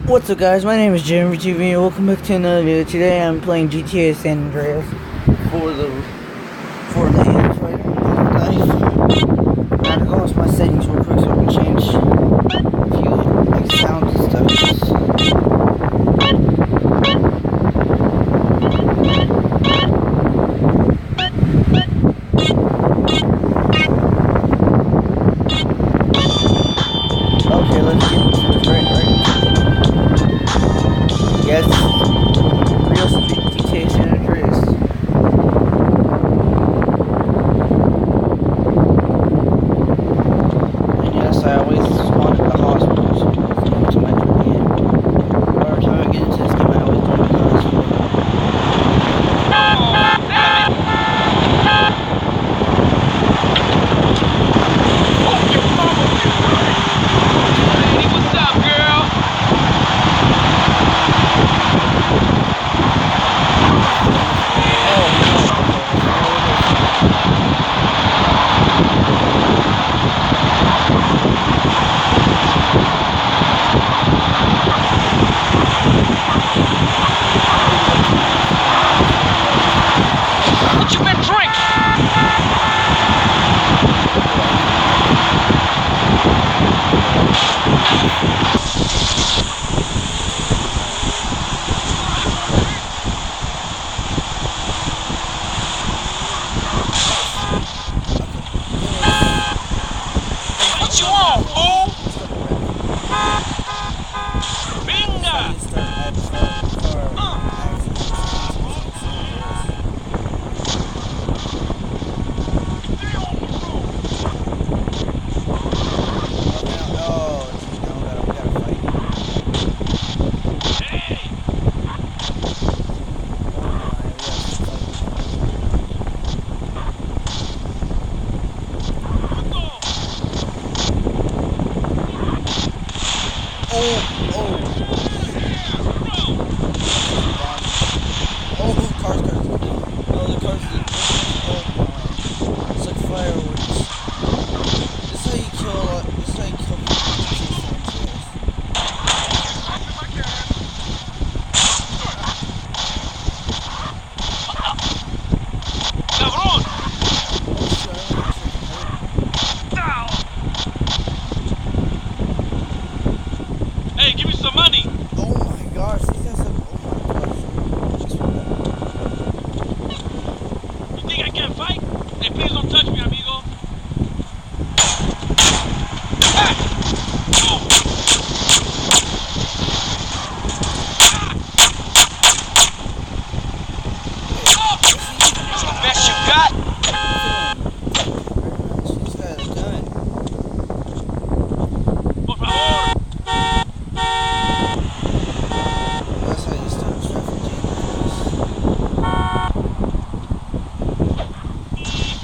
What's up guys, my name is Jeremy TV and welcome back to another video. Today I'm playing GTA San Andreas for the Android device. Now to go into my settings real quick so I can change a few like sounds and stuff. Okay, let's get into this right. Yes, real street GTA San Andreas. And yes, I always spawn at the hospital, so it's going to my game. Every time I get into this game, I always go to the hospital. What's up, girl? What you been drinking? What you want, fool? Binga! Hey, give me some money! Oh my gosh, these guys have. You think I can't fight? Hey, please don't touch me, amigo. It's the best you got? Por favor!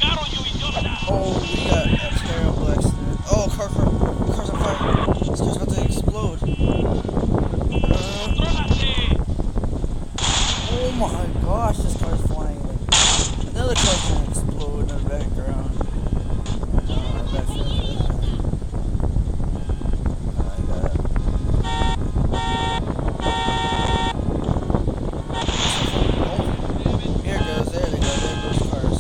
Caro, you idiota! Oh, we got a terrible accident. Oh, car's on fire. This car's about to explode. Contrólate! Oh my gosh, this car's flying. Another car's gonna explode in the background. Here it goes, there they go, there goes cars.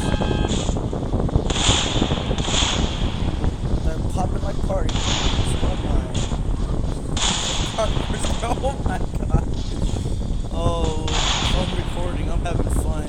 They're popping like party. Oh my god. Oh, I'm recording, I'm having fun.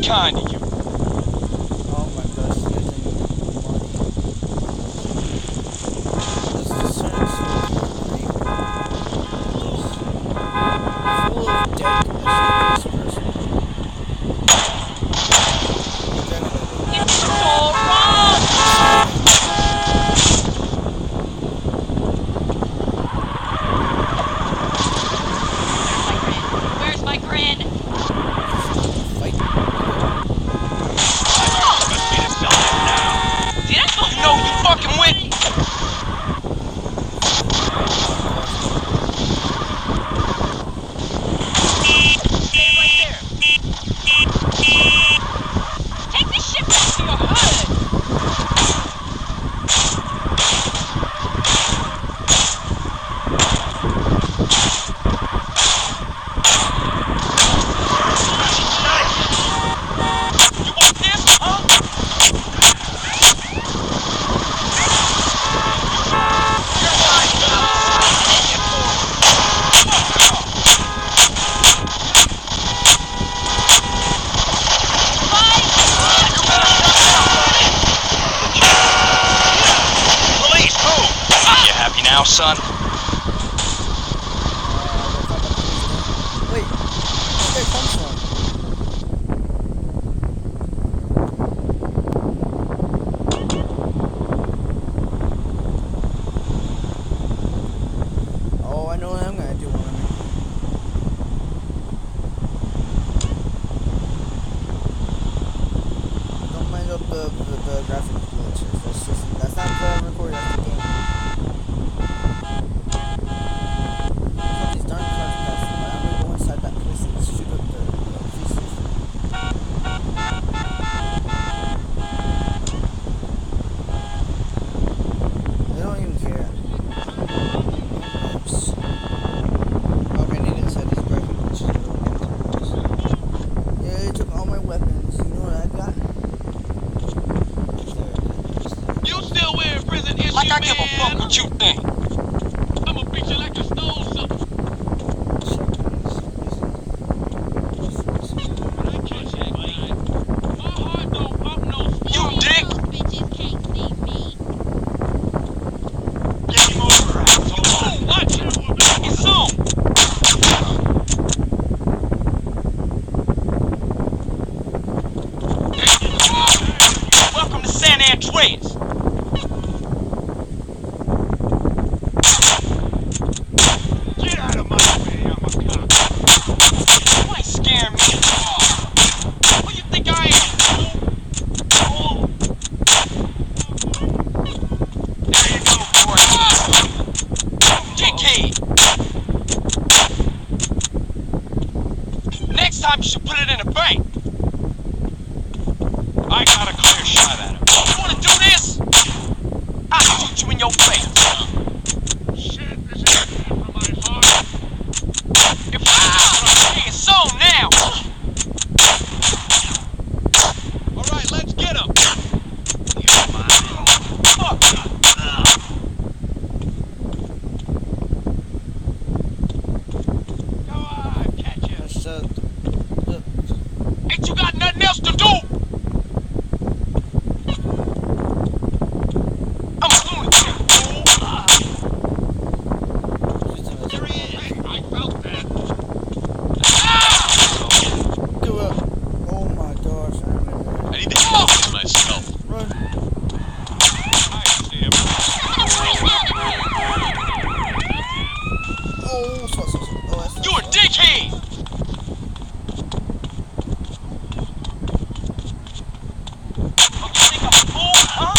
kind of you. Oh my gosh, you guys need money. Let's just turn this into full of dead person. It's all wrong! Where's my grin? Fight. You know you fucking with me. Stay right there. Take this shit back to your hood! You want this, huh? Police, move! You happy now, son? Wait, where did that come from? Oh, I know what I'm gonna do. Don't mind up the graphic glitches. That's not the record, that's the game. These darn cars pass by. I'm gonna go inside that place and shoot up the pieces. They don't even care. Oops. Okay, I need to inside these graphic glitches. Yeah, they took all my weapons. You know what I got? You still wearing prison issue, Like I give a man? fuck what you think. I'ma beat you like you stole something. My heart don't pump no You dick! Those bitches can't see me. Game over, asshole. Oh, watch it. It's on. Welcome to San Andreas. Get out of my way, I'm a cop. You ain't scaring me at all. Who you think I am, fool? Oh. There you go, boy. Dickhead. Next time you should put it in a bank. I got a clear shot at him. You wanna do this? I'll shoot you in your face. Shit, this is from my heart. If it's on now. Alright, let's get him. Fuck. Go on, catch him. Ain't you got nothing else to do? I'm a lunatic, fool. Here he is. I felt that. Go up. Oh my gosh, I remember. I need to focus myself. Run. I see him. Oh, so. Oh, that's You a dickhead! Oh, you think I'm a fool, huh?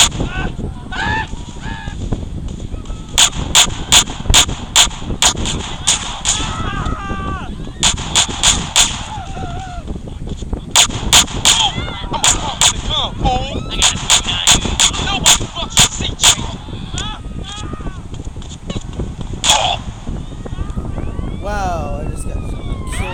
I'm a pump in the gun, fool! Nobody fucks with CJ! Wow, I just got killed.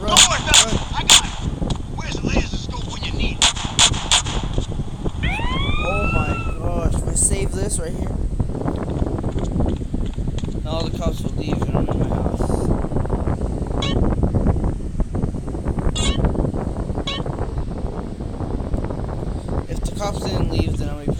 Don't worry, fella. I got it. Where's the laser scope when you need it? Oh my gosh, if I save this right here, now all the cops will leave and I'm in my house. If the cops didn't leave, then I'm gonna be